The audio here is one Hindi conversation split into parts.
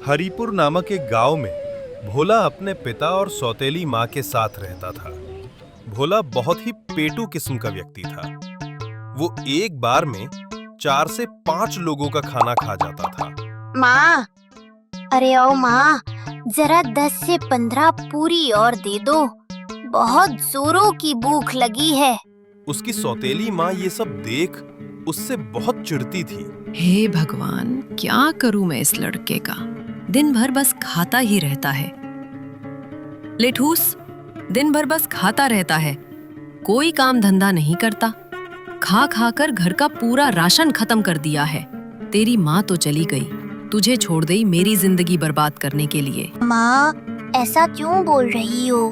हरिपुर नामक एक गांव में भोला अपने पिता और सौतेली माँ के साथ रहता था। भोला बहुत ही पेटू किस्म का व्यक्ति था। वो एक बार में 4 से 5 लोगों का खाना खा जाता था। माँ, अरे ओ माँ, जरा 10 से 15 पूरी और दे दो। बहुत जोरों की भूख लगी है। उसकी सौतेली माँ ये सब देख उससे बहुत चिढ़ती थी। हे भगवान, क्या करूं मैं इस लड़के का? दिन भर बस खाता ही रहता है। लेठूस, दिन भर बस खाता रहता है, कोई काम धंधा नहीं करता। खा खा कर घर का पूरा राशन खत्म कर दिया है। तेरी माँ तो चली गई, तुझे छोड़ गई मेरी जिंदगी बर्बाद करने के लिए। माँ, ऐसा क्यों बोल रही हो?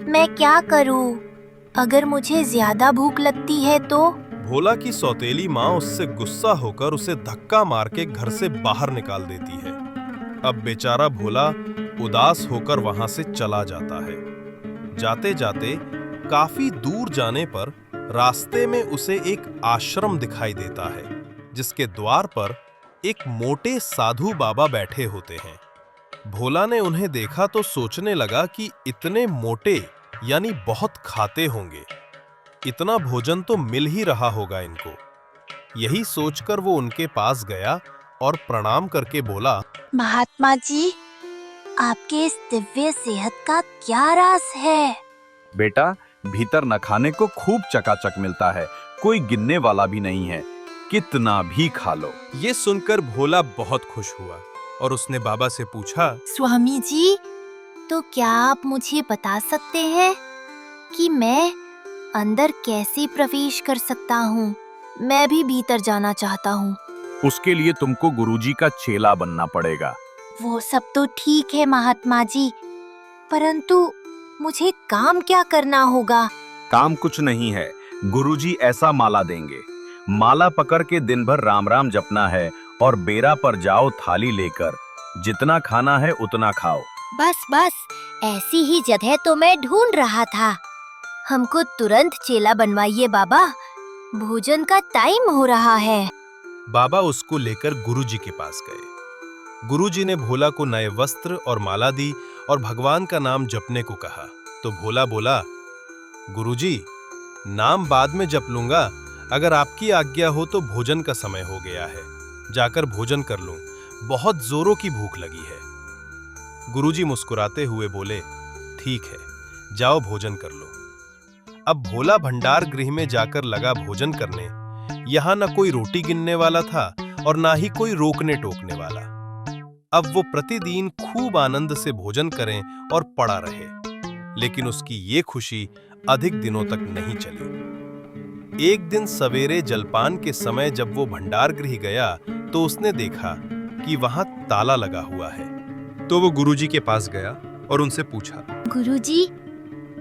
मैं क्या करूँ? अगर मुझे ज्यादा भूख लगती है तो? भोला की सौतेली माँ उससे गुस्सा होकर उसे धक्का मार के घर से बाहर निकाल देती है। अब बेचारा भोला उदास होकर वहां से चला जाता है। जाते जाते काफी दूर जाने पर रास्ते में उसे एक आश्रम दिखाई देता है, जिसके द्वार पर एक मोटे साधु बाबा बैठे होते हैं। भोला ने उन्हें देखा तो सोचने लगा कि इतने मोटे यानी बहुत खाते होंगे, इतना भोजन तो मिल ही रहा होगा इनको। यही सोचकर वो उनके पास गया और प्रणाम करके बोला, महात्मा जी, आपके इस दिव्य सेहत का क्या राज है? बेटा, भीतर न खाने को खूब चकाचक मिलता है, कोई गिनने वाला भी नहीं है, कितना भी खा लो। ये सुनकर भोला बहुत खुश हुआ और उसने बाबा से पूछा, स्वामी जी, तो क्या आप मुझे बता सकते हैं कि मैं अंदर कैसे प्रवेश कर सकता हूँ? मैं भी भीतर जाना चाहता हूँ। उसके लिए तुमको गुरुजी का चेला बनना पड़ेगा। वो सब तो ठीक है महात्मा जी, परंतु मुझे काम क्या करना होगा? काम कुछ नहीं है, गुरुजी ऐसा माला देंगे। माला पकड़ के दिन भर राम राम जपना है और बेरा पर जाओ थाली लेकर, जितना खाना है उतना खाओ। बस बस, ऐसी ही जगह तो मैं ढूंढ रहा था। हमको तुरंत चेला बनवाइए बाबा, भोजन का टाइम हो रहा है। बाबा उसको लेकर गुरुजी के पास गए। गुरुजी ने भोला को नए वस्त्र और माला दी और भगवान का नाम जपने को कहा। तो भोला बोला, गुरुजी, नाम बाद में जप लूंगा, अगर आपकी आज्ञा हो तो भोजन का समय हो गया है, जाकर भोजन कर लूं, बहुत जोरों की भूख लगी है। गुरुजी मुस्कुराते हुए बोले, ठीक है, जाओ भोजन कर लो। अब भोला भंडार गृह में जाकर लगा भोजन करने। यहाँ न कोई रोटी गिनने वाला था और ना ही कोई रोकने टोकने वाला। अब वो प्रतिदिन खूब आनंद से भोजन करें और पड़ा रहे। लेकिन उसकी ये खुशी अधिक दिनों तक नहीं चली। एक दिन सवेरे जलपान के समय जब वो भंडार गृह गया तो उसने देखा कि वहां ताला लगा हुआ है। तो वो गुरुजी के पास गया और उनसे पूछा, गुरुजी,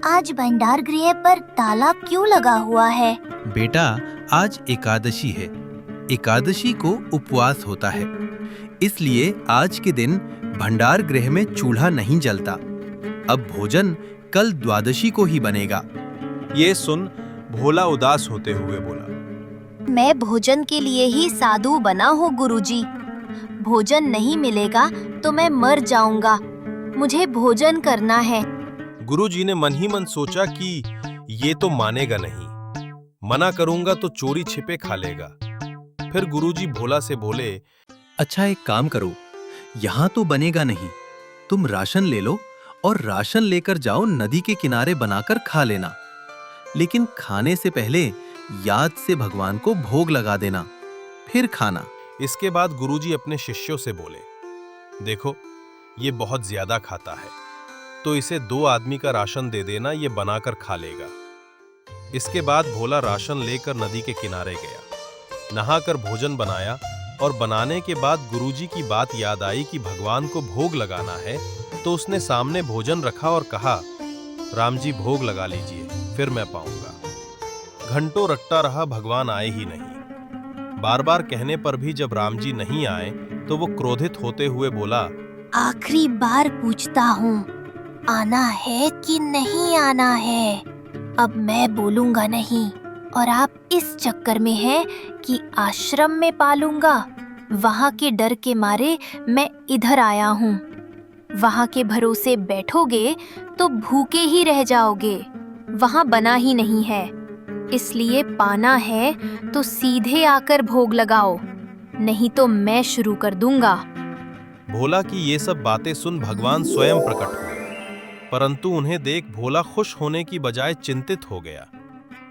आज भंडार गृह पर ताला क्यों लगा हुआ है? बेटा, आज एकादशी है। एकादशी को उपवास होता है, इसलिए आज के दिन भंडार गृह में चूल्हा नहीं जलता। अब भोजन कल द्वादशी को ही बनेगा। ये सुन भोला उदास होते हुए बोला, मैं भोजन के लिए ही साधु बना हूँ गुरुजी। भोजन नहीं मिलेगा तो मैं मर जाऊंगा। मुझे भोजन करना है। गुरुजी ने मन ही मन सोचा कि ये तो मानेगा नहीं, मना करूंगा तो चोरी छिपे खा लेगा। फिर गुरुजी भोला से बोले, अच्छा, एक काम करो, यहाँ तो बनेगा नहीं, तुम राशन ले लो और राशन लेकर जाओ, नदी के किनारे बनाकर खा लेना। लेकिन खाने से पहले याद से भगवान को भोग लगा देना, फिर खाना। इसके बाद गुरुजी अपने शिष्यों से बोले, देखो, ये बहुत ज्यादा खाता है, तो इसे 2 आदमी का राशन दे देना, ये बनाकर खा लेगा। इसके बाद भोला राशन लेकर नदी के किनारे गया, नहाकर भोजन बनाया और बनाने के बाद गुरुजी की बात याद आई कि भगवान को भोग लगाना है। तो उसने सामने भोजन रखा और कहा, राम जी भोग लगा लीजिए, फिर मैं पाऊंगा। घंटों रटता रहा, भगवान आए ही नहीं। बार बार कहने पर भी जब राम जी नहीं आए तो वो क्रोधित होते हुए बोला, आखिरी बार पूछता हूँ, आना है कि नहीं आना है? अब मैं बोलूंगा नहीं। और आप इस चक्कर में हैं कि आश्रम में पालूंगा। वहाँ के डर के मारे मैं इधर आया हूँ। वहाँ के भरोसे बैठोगे तो भूखे ही रह जाओगे। वहाँ बना ही नहीं है, इसलिए पाना है तो सीधे आकर भोग लगाओ, नहीं तो मैं शुरू कर दूंगा। भोला की ये सब बातें सुन भगवान स्वयं प्रकट हुए, परंतु उन्हें देख भोला खुश होने की बजाय चिंतित हो गया,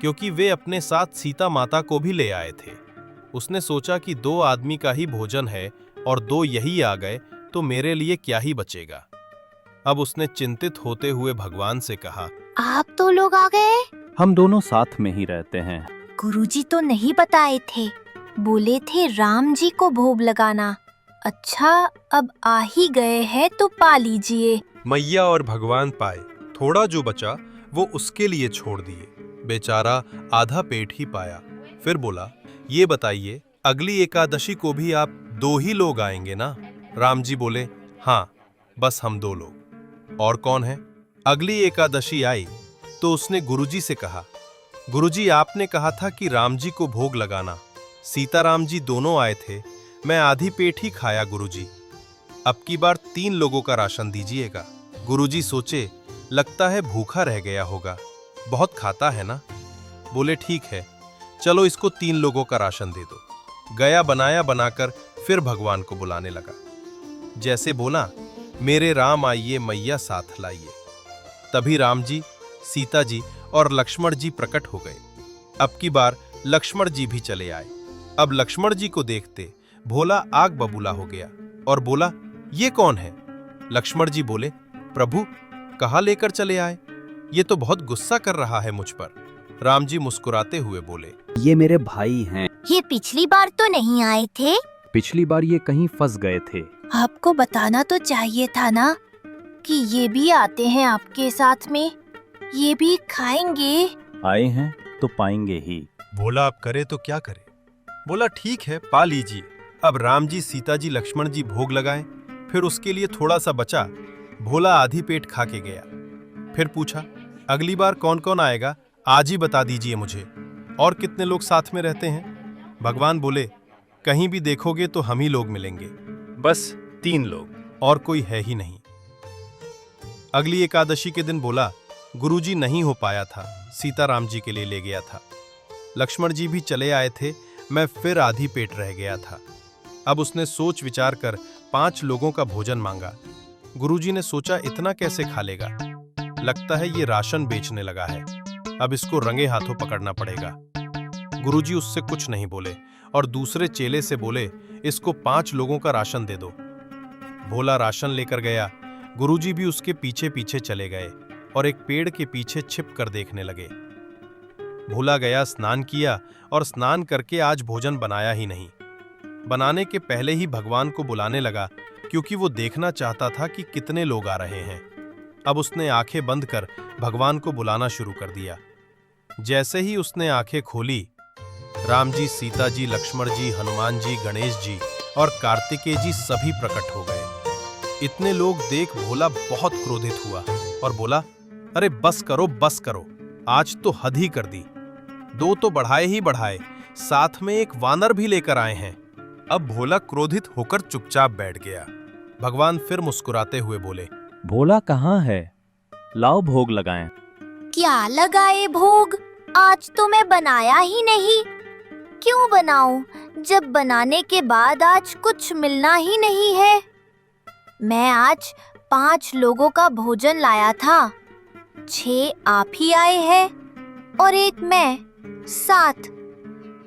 क्योंकि वे अपने साथ सीता माता को भी ले आए थे। उसने सोचा कि 2 आदमी का ही भोजन है और 2 यही आ गए तो मेरे लिए क्या ही बचेगा। अब उसने चिंतित होते हुए भगवान से कहा, आप 2 लोग आ गए? हम दोनों साथ में ही रहते हैं। गुरुजी तो नहीं बताए थे, बोले थे राम जी को भोग लगाना। अच्छा, अब आ ही गए हैं तो पा लीजिए। मैया और भगवान पाए, थोड़ा जो बचा वो उसके लिए छोड़ दिए। बेचारा आधा पेट ही पाया। फिर बोला, ये बताइए अगली एकादशी को भी आप 2 ही लोग आएंगे ना? राम जी बोले, हाँ, बस हम 2 लोग। और कौन है? अगली एकादशी आई तो उसने गुरुजी से कहा, गुरुजी आपने कहा था कि राम जी को भोग लगाना। सीताराम जी दोनों आए थे, मैं आधी पेट ही खाया गुरुजी। अब की बार 3 लोगों का राशन दीजिएगा। गुरुजी सोचे, लगता है भूखा रह गया होगा, बहुत खाता है ना। बोले, ठीक है, चलो इसको 3 लोगों का राशन दे दो। गया बनाया बनाकर फिर भगवान को बुलाने लगा। जैसे बोला, मेरे राम आइए मैया साथ लाइए। तभी राम जी, सीता जी और लक्ष्मण जी प्रकट हो गए। अब की बार लक्ष्मण जी भी चले आए। अब लक्ष्मण जी को देखते भोला आग बबूला हो गया और बोला, ये कौन है? लक्ष्मण जी बोले, प्रभु कहाँ लेकर चले आए? ये तो बहुत गुस्सा कर रहा है मुझ पर। राम जी मुस्कुराते हुए बोले, ये मेरे भाई हैं। ये पिछली बार तो नहीं आए थे। पिछली बार ये कहीं फंस गए थे। आपको बताना तो चाहिए था ना कि ये भी आते हैं आपके साथ में, ये भी खाएंगे। आए हैं तो पाएंगे ही। भोला अब करे तो क्या करे? बोला, ठीक है, पा लीजिए। अब राम जी, सीता जी, लक्ष्मण जी भोग लगाएं। फिर उसके लिए थोड़ा सा बचा, भोला आधी पेट खा के गया। फिर पूछा, अगली बार कौन कौन आएगा आज ही बता दीजिए मुझे, और कितने लोग साथ में रहते हैं? भगवान बोले, कहीं भी देखोगे तो हम ही लोग मिलेंगे, बस 3 लोग, और कोई है ही नहीं। अगली एकादशी के दिन बोला, गुरुजी नहीं हो पाया था, सीताराम जी के लिए ले गया था। लक्ष्मण जी भी चले आए थे, मैं फिर आधी पेट रह गया था। अब उसने सोच विचार कर 5 लोगों का भोजन मांगा। गुरुजी ने सोचा, इतना कैसे खा लेगा? लगता है ये राशन बेचने लगा है, अब इसको रंगे हाथों पकड़ना पड़ेगा। गुरुजी उससे कुछ नहीं बोले और दूसरे चेले से बोले, इसको 5 लोगों का राशन दे दो। भोला राशन लेकर गया। गुरुजी भी उसके पीछे पीछे चले गए और एक पेड़ के पीछे छिप कर देखने लगे। भोला गया, स्नान किया और स्नान करके आज भोजन बनाया ही नहीं। बनाने के पहले ही भगवान को बुलाने लगा, क्योंकि वो देखना चाहता था कि कितने लोग आ रहे हैं। अब उसने आंखें बंद कर भगवान को बुलाना शुरू कर दिया। जैसे ही उसने आंखें खोली, राम जी, सीता जी, लक्ष्मण जी, हनुमान जी, गणेश जी और कार्तिकेय जी सभी प्रकट हो गए। इतने लोग देख भोला बहुत क्रोधित हुआ और बोला, अरे बस करो, आज तो हद ही कर दी। 2 तो बढ़ाए ही बढ़ाए, साथ में एक वानर भी लेकर आए हैं। अब भोला क्रोधित होकर चुपचाप बैठ गया। भगवान फिर मुस्कुराते हुए बोले, भोला कहाँ है? लाओ भोग लगाएं। क्या लगाए भोग? आज तो मैं बनाया ही नहीं। क्यों बनाऊं, जब बनाने के बाद आज कुछ मिलना ही नहीं है। मैं आज 5 लोगों का भोजन लाया था, 6 आप ही आए हैं और 1 मैं, 7।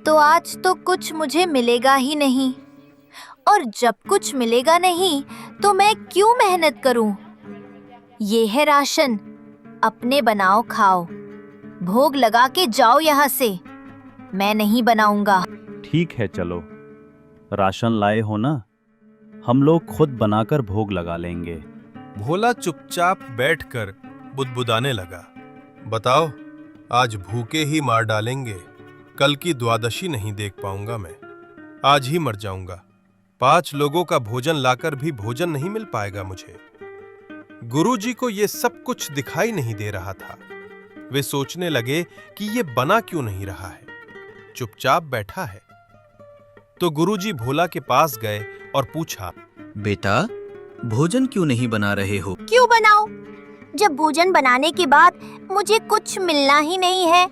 तो आज तो कुछ मुझे मिलेगा ही नहीं, और जब कुछ मिलेगा नहीं तो मैं क्यों मेहनत करूं? ये है राशन, अपने बनाओ खाओ। भोग लगा के जाओ यहाँ से, मैं नहीं बनाऊंगा। ठीक है, चलो, राशन लाए हो ना, हम लोग खुद बनाकर भोग लगा लेंगे। भोला चुपचाप बैठकर बुदबुदाने लगा, बताओ, आज भूखे ही मार डालेंगे। कल की द्वादशी नहीं देख पाऊंगा मैं, आज ही मर जाऊंगा। 5 लोगों का भोजन लाकर भी भोजन नहीं मिल पाएगा मुझे। गुरुजी को ये सब कुछ दिखाई नहीं दे रहा था। वे सोचने लगे कि ये बना क्यों नहीं रहा है, चुपचाप बैठा है। तो गुरुजी भोला के पास गए और पूछा, बेटा, भोजन क्यों नहीं बना रहे हो? क्यों बनाऊं? जब भोजन बनाने के बाद मुझे कुछ मिलना ही नहीं है,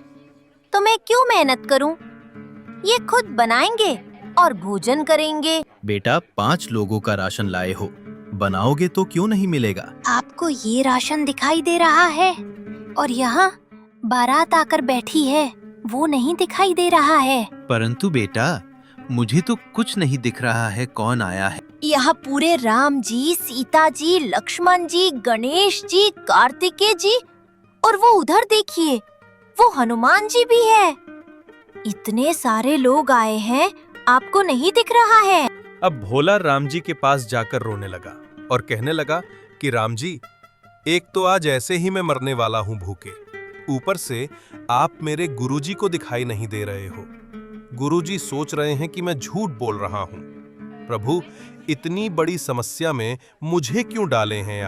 तो मैं क्यों मेहनत करूं? ये खुद बनाएंगे और भोजन करेंगे। बेटा, 5 लोगों का राशन लाए हो, बनाओगे तो क्यों नहीं मिलेगा? आपको ये राशन दिखाई दे रहा है और यहाँ बारात आकर बैठी है, वो नहीं दिखाई दे रहा है। परंतु बेटा, मुझे तो कुछ नहीं दिख रहा है कौन आया है। यहाँ पूरे राम जी, सीता जी, लक्ष्मण जी, गणेश जी, कार्तिकेय जी और वो उधर देखिए, वो हनुमान जी भी है। इतने सारे लोग आए हैं, आपको नहीं दिख रहा है? अब भोला राम जी के पास जाकर रोने लगा और कहने लगा कि राम जी, एक तो आज ऐसे ही मैं मरने वाला हूं भूखे, ऊपर से आप मेरे गुरुजी को दिखाई नहीं दे रहे हो। गुरुजी सोच रहे हैं कि मैं झूठ बोल रहा हूं। प्रभु, इतनी बड़ी समस्या में मुझे क्यों डाले हैं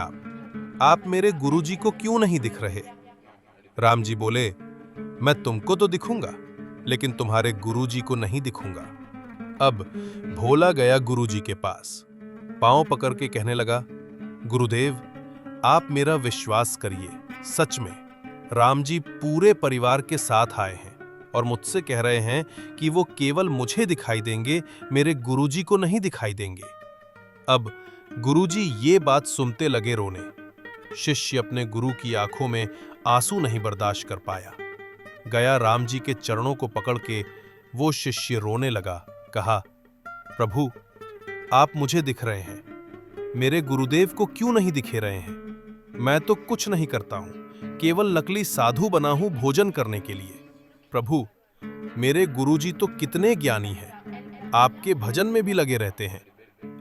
आप मेरे गुरुजी को क्यों नहीं दिख रहे? राम जी बोले, मैं तुमको तो दिखूंगा, लेकिन तुम्हारे गुरुजी को नहीं दिखूंगा। अब भोला गया गुरुजी के पास, पांव पकड़ के कहने लगा, गुरुदेव, आप मेरा विश्वास करिए, सच में राम जी पूरे परिवार के साथ आए हैं और मुझसे कह रहे हैं कि वो केवल मुझे दिखाई देंगे, मेरे गुरुजी को नहीं दिखाई देंगे। अब गुरुजी ये बात सुनते लगे रोने। शिष्य अपने गुरु की आंखों में आंसू नहीं बर्दाश्त कर पाया। गया राम जी के चरणों को पकड़ के वो शिष्य रोने लगा। कहा, प्रभु, आप मुझे दिख रहे हैं, मेरे गुरुदेव को क्यों नहीं दिखे रहे हैं? मैं तो कुछ नहीं करता हूं, केवल नकली साधु बना हूं भोजन करने के लिए। प्रभु, मेरे गुरुजी तो कितने ज्ञानी हैं, आपके भजन में भी लगे रहते हैं,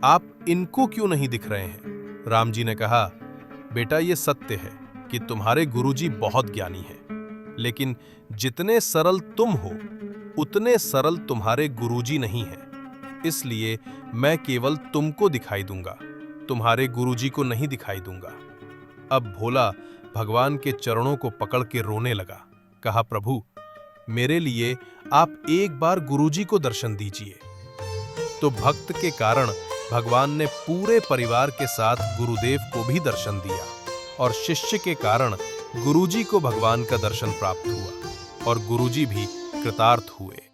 आप इनको क्यों नहीं दिख रहे हैं? राम जी ने कहा, बेटा, ये सत्य है कि तुम्हारे गुरुजी बहुत ज्ञानी हैं, लेकिन जितने सरल तुम हो, उतने सरल तुम्हारे गुरुजी नहीं हैं। इसलिए मैं केवल तुमको दिखाई दूंगा, तुम्हारे गुरुजी को नहीं दिखाई दूंगा। अब भोला भगवान के चरणों को पकड़ के रोने लगा। कहा, प्रभु, मेरे लिए आप एक बार गुरुजी को दर्शन दीजिए। तो भक्त के कारण भगवान ने पूरे परिवार के साथ गुरुदेव को भी दर्शन दिया और शिष्य के कारण गुरुजी को भगवान का दर्शन प्राप्त हुआ और गुरुजी भी कृतार्थ हुए।